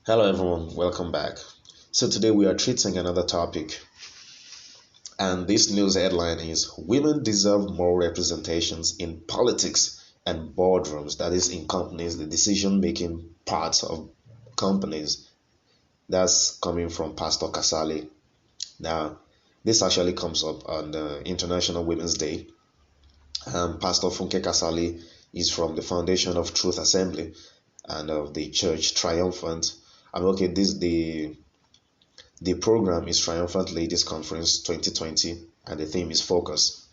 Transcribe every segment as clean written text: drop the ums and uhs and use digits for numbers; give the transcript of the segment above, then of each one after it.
Hello everyone, welcome back. So today we are treating another topic, and this news headline is Women Deserve More Representations in Politics and Boardrooms, that is in companies, the decision-making parts of companies. That's coming from Pastor Kasali. Now, this actually comes up on the International Women's Day. Pastor Funke Kasali is from the Foundation of Truth Assembly and of the Church Triumphant. Okay, the program is Triumphant Ladies Conference 2020, and the theme is Focus.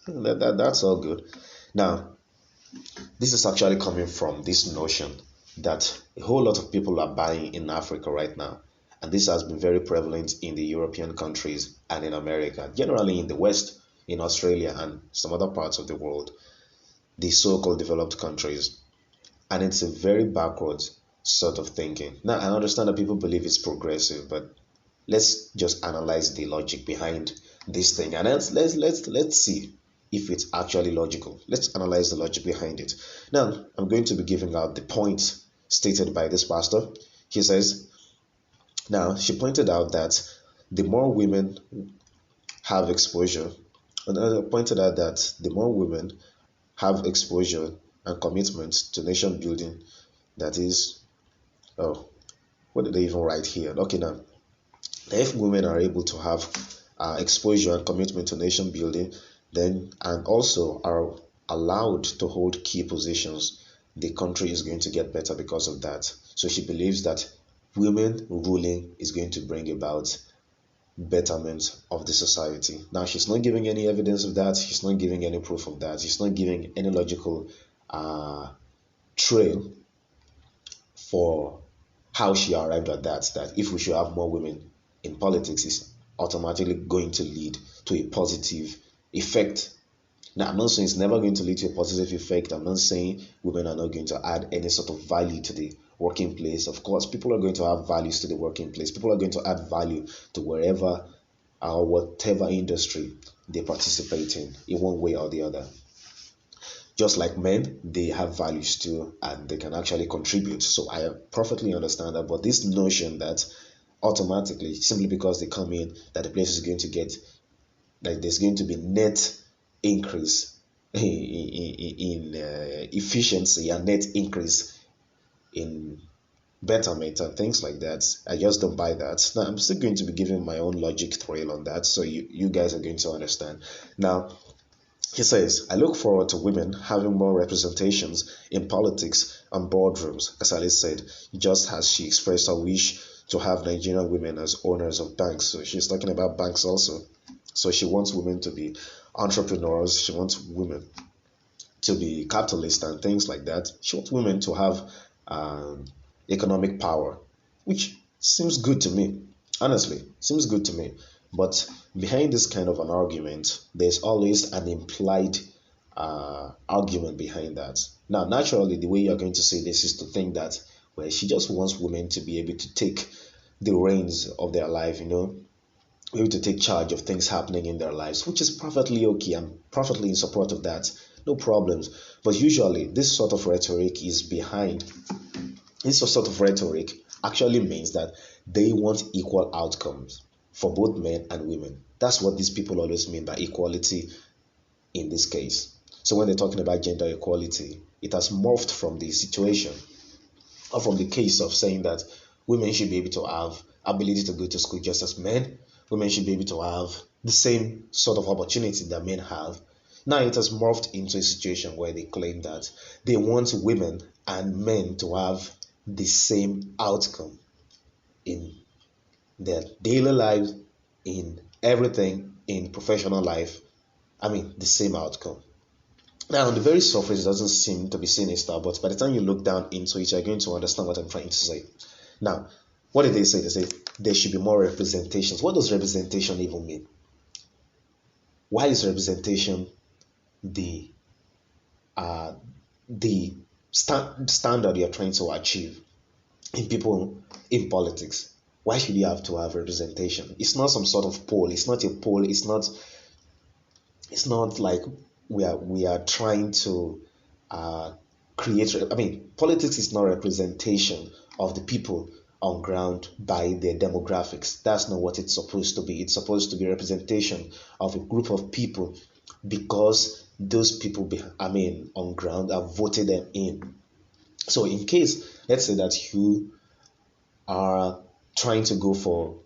That's all good. Now, this is actually coming from this notion that a whole lot of people are buying in Africa right now. And this has been very prevalent in the European countries and in America, generally in the West, in Australia, and some other parts of the world, the so called developed countries. And it's a very backwards sort of thinking. Now, I understand that people believe it's progressive, but let's just analyze the logic behind this thing, and let's see if it's actually logical. Let's analyze the logic behind it. Now, I'm going to be giving out the points stated by this pastor. He says, now she pointed out that the more women have exposure, and pointed out that the more women have exposure and commitment to nation building, that is, oh, what did they even write here? Okay, now if women are able to have exposure and commitment to nation building, then and also are allowed to hold key positions, the country is going to get better because of that. So she believes that women ruling is going to bring about betterment of the society. Now, she's not giving any evidence of that. She's not giving any proof of that. She's not giving any logical trail for how she arrived at that if we should have more women in politics is automatically going to lead to a positive effect. Now, I'm not saying it's never going to lead to a positive effect. I'm not saying women are not going to add any sort of value to the working place. Of course, people are going to have values to the working place. People are going to add value to wherever or whatever industry they participate in one way or the other. Just like men, they have values too, and they can actually contribute. So I perfectly understand that. But this notion that automatically, simply because they come in, that the place is going to get, like there's going to be net increase in efficiency and net increase in betterment and things like that. I just don't buy that. Now, I'm still going to be giving my own logic trail on that, so you guys are going to understand. Now, he says, I look forward to women having more representations in politics and boardrooms, Kasali said, just as she expressed her wish to have Nigerian women as owners of banks. So she's talking about banks also. So she wants women to be entrepreneurs. She wants women to be capitalists and things like that. She wants women to have economic power, which seems good to me. Honestly, seems good to me. But behind this kind of an argument, there's always an implied argument behind that. Now, naturally, the way you're going to say this is to think that, well, she just wants women to be able to take the reins of their life, able to take charge of things happening in their lives, which is perfectly okay. I'm perfectly in support of that. No problems. But usually, this sort of rhetoric actually means that they want equal outcomes for both men and women. That's what these people always mean by equality in this case. So when they're talking about gender equality, it has morphed from the situation or from the case of saying that women should be able to have ability to go to school just as men. Women should be able to have the same sort of opportunity that men have. Now it has morphed into a situation where they claim that they want women and men to have the same outcome in their daily lives, in everything, in professional life. I mean, the same outcome. Now, on the very surface, it doesn't seem to be sinister, but by the time you look down into it, you're going to understand what I'm trying to say. Now, what did they say? They say there should be more representations. What does representation even mean? Why is representation the standard you're trying to achieve in people in politics? Why should you have to have representation? It's not some sort of poll. It's not a poll. It's not like we are trying to create. I mean, politics is not representation of the people on ground by their demographics. That's not what it's supposed to be. It's supposed to be representation of a group of people because those people, on ground have voted them in. So in case, let's say that you are trying to go for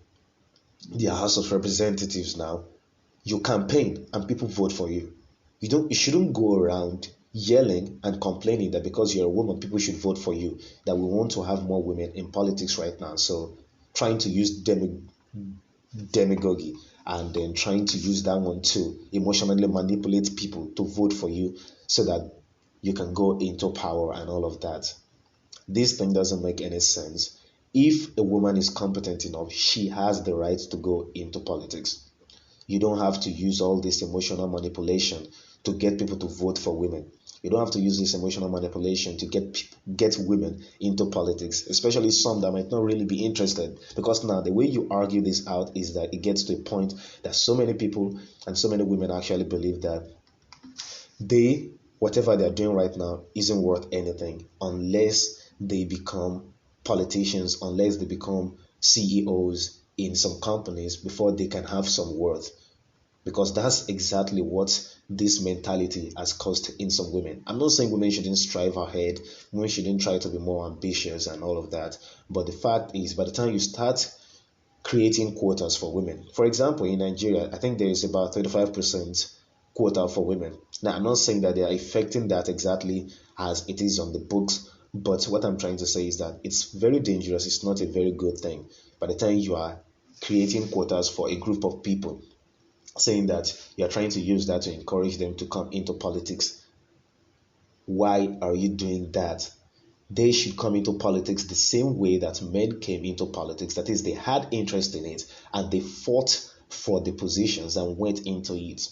the House of Representatives now, you campaign and people vote for you. You shouldn't go around yelling and complaining that because you're a woman, people should vote for you. That we want to have more women in politics right now. So trying to use demagogy and then trying to use that one to emotionally manipulate people to vote for you so that you can go into power and all of that. This thing doesn't make any sense. If a woman is competent enough, she has the right to go into politics. You don't have to use all this emotional manipulation to get people to vote for women. You don't have to use this emotional manipulation to get women into politics, especially some that might not really be interested. Because now the way you argue this out is that it gets to a point that so many people and so many women actually believe that whatever they're doing right now isn't worth anything unless they become politicians, unless they become CEOs in some companies before they can have some worth. Because that's exactly what this mentality has caused in some women. I'm not saying women shouldn't strive ahead, women shouldn't try to be more ambitious and all of that. But the fact is, by the time you start creating quotas for women, for example, in Nigeria, I think there is about 35% quota for women. Now, I'm not saying that they are effecting that exactly as it is on the books, but what I'm trying to say is that it's very dangerous. It's not a very good thing. By the time you are creating quotas for a group of people, saying that you're trying to use that to encourage them to come into politics, why are you doing that? They should come into politics the same way that men came into politics. That is, they had interest in it and they fought for the positions and went into it.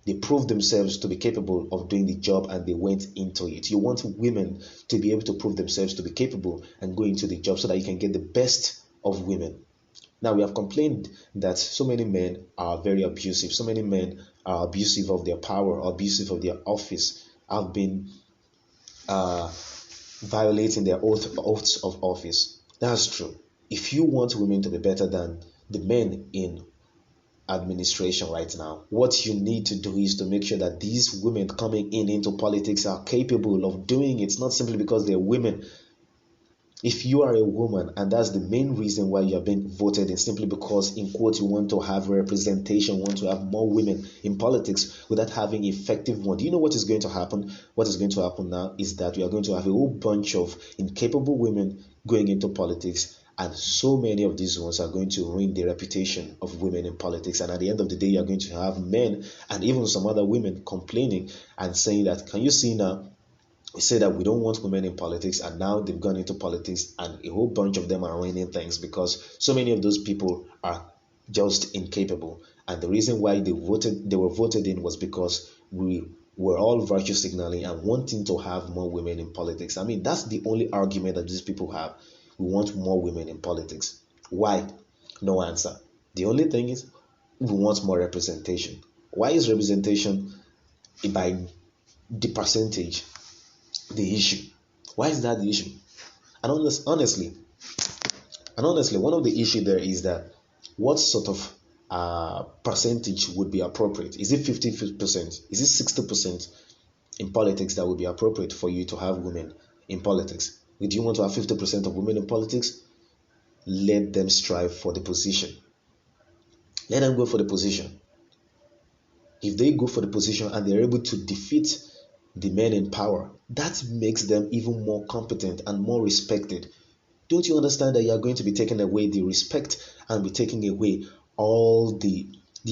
They proved themselves to be capable of doing the job and they went into it. You want women to be able to prove themselves to be capable and go into the job so that you can get the best of women. Now, we have complained that so many men are very abusive. So many men are abusive of their power, abusive of their office, have been violating their oaths of office. That's true. If you want women to be better than the men in administration right now, what you need to do is to make sure that these women coming into politics are capable of doing it, not simply because they're women. If you are a woman and that's the main reason why you are being voted in, simply because in quote you want to have representation, want to have more women in politics without having effective one, do you know what is going to happen? What is going to happen now is that we are going to have a whole bunch of incapable women going into politics, and so many of these ones are going to ruin the reputation of women in politics. And at the end of the day, you are going to have men and even some other women complaining and saying that, can you see now, we say that we don't want women in politics, and now they've gone into politics and a whole bunch of them are ruining things because so many of those people are just incapable. And the reason why they were voted in was because we were all virtue signaling and wanting to have more women in politics. I mean, that's the only argument that these people have. We want more women in politics. Why? No answer. The only thing is we want more representation. Why is representation by the percentage the issue? Why is that the issue? And honestly, one of the issue there is that what sort of percentage would be appropriate? Is it 50%? Is it 60% in politics that would be appropriate for you to have women in politics? Do you want to have 50% of women in politics? Let them strive for the position. Let them go for the position. If they go for the position and they're able to defeat the men in power, that makes them even more competent and more respected. Don't you understand that you are going to be taking away the respect and be taking away all the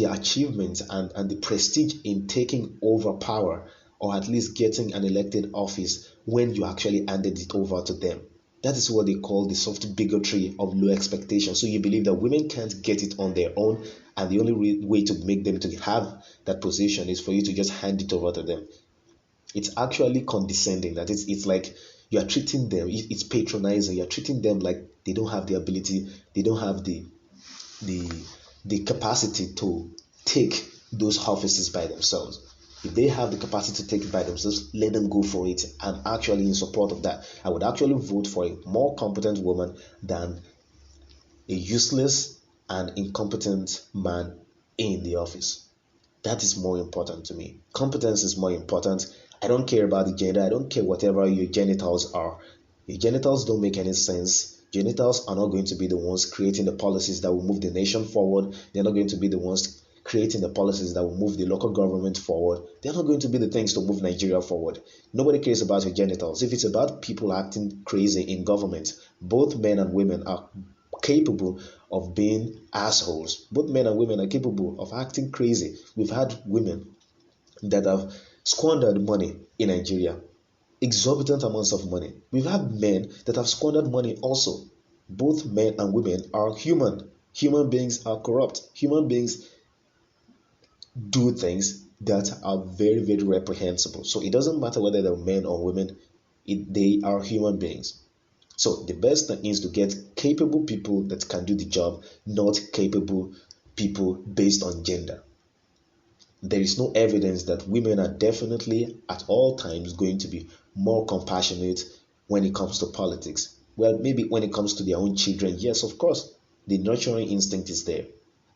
achievements and the prestige in taking over power, or at least getting an elected office when you actually handed it over to them? That is what they call the soft bigotry of low expectation. So you believe that women can't get it on their own, and the only way to make them to have that position is for you to just hand it over to them. It's actually condescending. That it's like you are treating them, it's patronizing. You're treating them like they don't have the ability, they don't have the capacity to take those offices by themselves. If they have the capacity to take it by themselves, let them go for it. I'm actually in support of that. I would actually vote for a more competent woman than a useless and incompetent man in the office. That is more important to me. Competence is more important. I don't care about the gender. I don't care whatever your genitals are. Your genitals don't make any sense. Genitals are not going to be the ones creating the policies that will move the nation forward. They're not going to be the ones creating the policies that will move the local government forward. They're not going to be the things to move Nigeria forward. Nobody cares about your genitals. If it's about people acting crazy in government, both men and women are capable of being assholes. Both men and women are capable of acting crazy. We've had women that have squandered money in Nigeria, exorbitant amounts of money. We've had men that have squandered money also. Both men and women are human. Human beings are corrupt. Human beings do things that are very, very reprehensible. So it doesn't matter whether they're men or women, they are human beings. So the best thing is to get capable people that can do the job, not capable people based on gender. There is no evidence that women are definitely at all times going to be more compassionate when it comes to politics. Well, maybe when it comes to their own children, yes, of course, the nurturing instinct is there.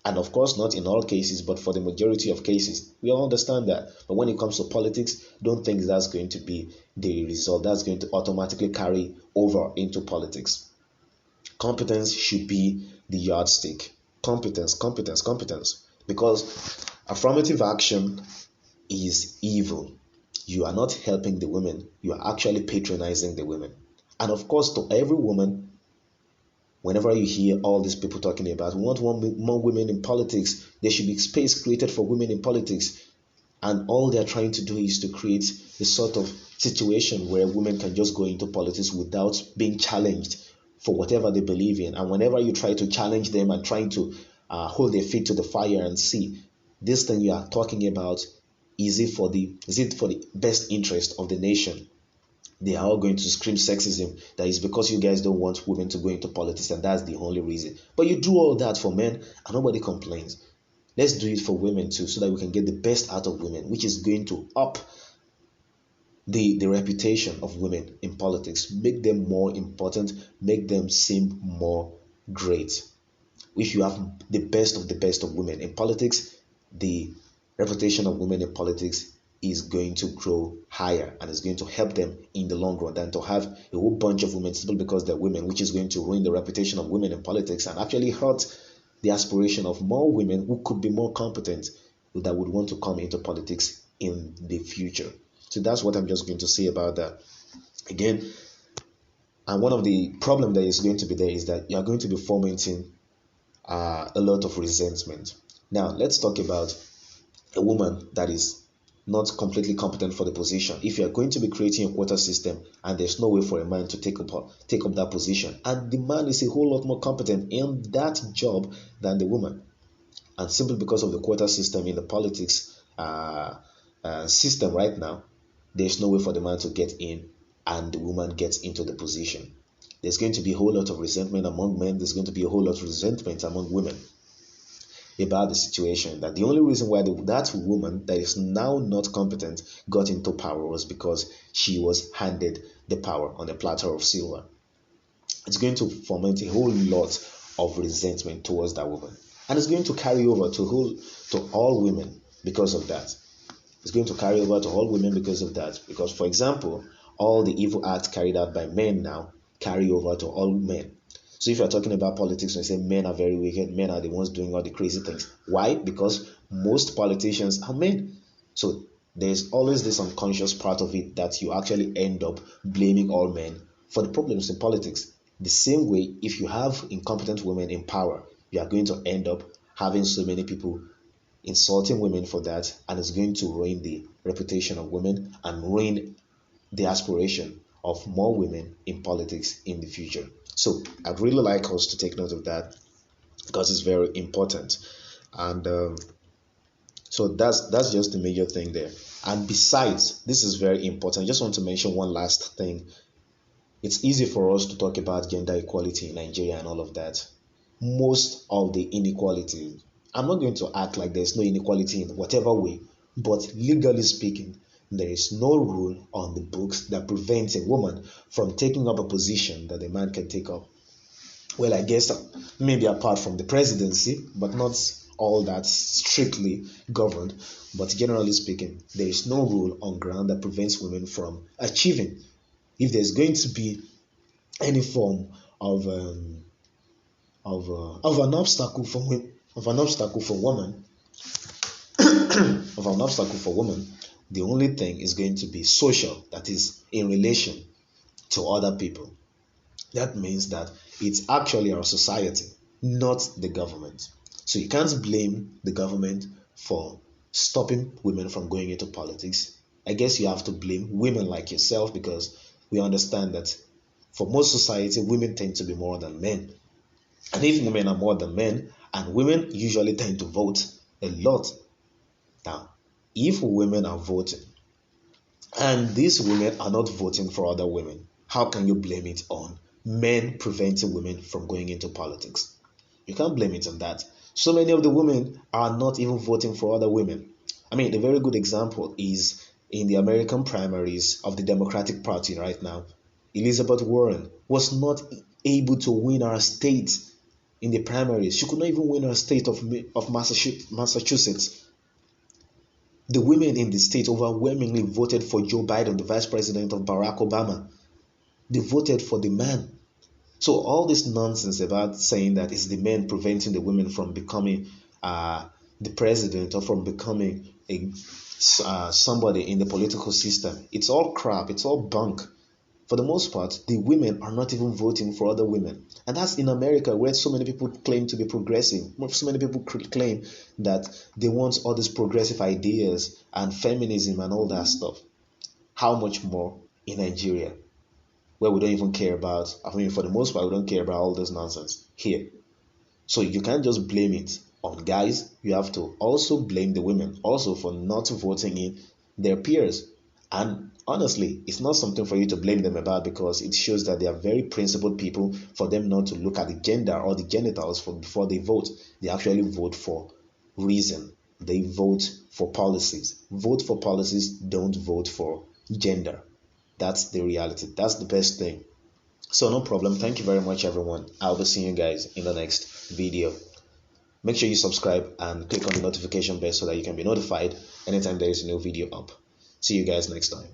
And of course, not in all cases, but for the majority of cases, we all understand that. But when it comes to politics, don't think that's going to be the result. That's going to automatically carry over into politics. Competence should be the yardstick. Competence, competence, competence. Because affirmative action is evil. You are not helping the women, you are actually patronizing the women. And of course, to every woman, whenever you hear all these people talking about we want more women in politics, there should be space created for women in politics, and all they're trying to do is to create a sort of situation where women can just go into politics without being challenged for whatever they believe in. And whenever you try to challenge them and trying to hold their feet to the fire and see this thing you are talking about, is it for the best interest of the nation, they are all going to scream sexism, that is because you guys don't want women to go into politics and that's the only reason. But you do all that for men and nobody complains. Let's do it for women too, so that we can get the best out of women, which is going to up the reputation of women in politics, make them more important, make them seem more great. If you have the best of women in politics, the reputation of women in politics is going to grow higher, and it's going to help them in the long run than to have a whole bunch of women simply because they're women, which is going to ruin the reputation of women in politics and actually hurt the aspiration of more women who could be more competent, that would want to come into politics in the future. So that's what I'm just going to say about that. Again, and one of the problem that is going to be there is that you are going to be fomenting a lot of resentment. Now, let's talk about a woman that is not completely competent for the position. If you are going to be creating a quota system and there's no way for a man to take up that position, and the man is a whole lot more competent in that job than the woman, and simply because of the quota system in the politics system right now, there's no way for the man to get in and the woman gets into the position. There's going to be a whole lot of resentment among men. There's going to be a whole lot of resentment among women about the situation, that the only reason why that woman that is now not competent got into power was because she was handed the power on a platter of silver. It's going to foment a whole lot of resentment towards that woman, and it's going to carry over to all women because of that. It's going to carry over to all women because of that. Because, for example, all the evil acts carried out by men now carry over to all men. So if you're talking about politics and say men are very wicked, men are the ones doing all the crazy things. Why? Because most politicians are men. So there's always this unconscious part of it that you actually end up blaming all men for the problems in politics. The same way, if you have incompetent women in power, you are going to end up having so many people insulting women for that, and it's going to ruin the reputation of women and ruin the aspiration of more women in politics in the future. So I'd really like us to take note of that because it's very important. And so that's just the major thing there. And besides, this is very important. I just want to mention one last thing. It's easy for us to talk about gender equality in Nigeria and all of that. Most of the inequality, I'm not going to act like there's no inequality in whatever way, But legally speaking, there is no rule on the books that prevents a woman from taking up a position that a man can take up. Well, I guess maybe apart from the presidency, but not all that strictly governed. But generally speaking, there is no rule on ground that prevents women from achieving. If there's going to be any form of an obstacle for of an obstacle for women, of an obstacle for women, the only thing is going to be social, that is in relation to other people. That means that it's actually our society, not the government. So you can't blame the government for stopping women from going into politics. I guess you have to blame women like yourself, because we understand that for most society, women tend to be more than men. And if women are more than men, and women usually tend to vote a lot. Now, if women are voting and these women are not voting for other women, how can you blame it on men preventing women from going into politics? You can't blame it on that. So many of the women are not even voting for other women. I mean, a very good example is in the American primaries of the Democratic Party right now. Elizabeth Warren was not able to win her state in the primaries. She could not even win her state of Massachusetts. The women in the state overwhelmingly voted for Joe Biden, the vice president of Barack Obama. They voted for the man. So all this nonsense about saying that it's the men preventing the women from becoming the president or from becoming somebody in the political system, it's all crap. It's all bunk. For the most part, the women are not even voting for other women. And that's in America, where so many people claim to be progressive. So many people claim that they want all these progressive ideas and feminism and all that stuff. How much more in Nigeria, where we don't even care about, I mean, for the most part, we don't care about all this nonsense here. So you can't just blame it on guys. You have to also blame the women also for not voting in their peers. And honestly, it's not something for you to blame them about, because it shows that they are very principled people, for them not to look at the gender or the genitals before they vote. They actually vote for reason. They vote for policies. Vote for policies, don't vote for gender. That's the reality. That's the best thing. So no problem. Thank you very much, everyone. I'll be seeing you guys in the next video. Make sure you subscribe and click on the notification bell so that you can be notified anytime there is a new video up. See you guys next time.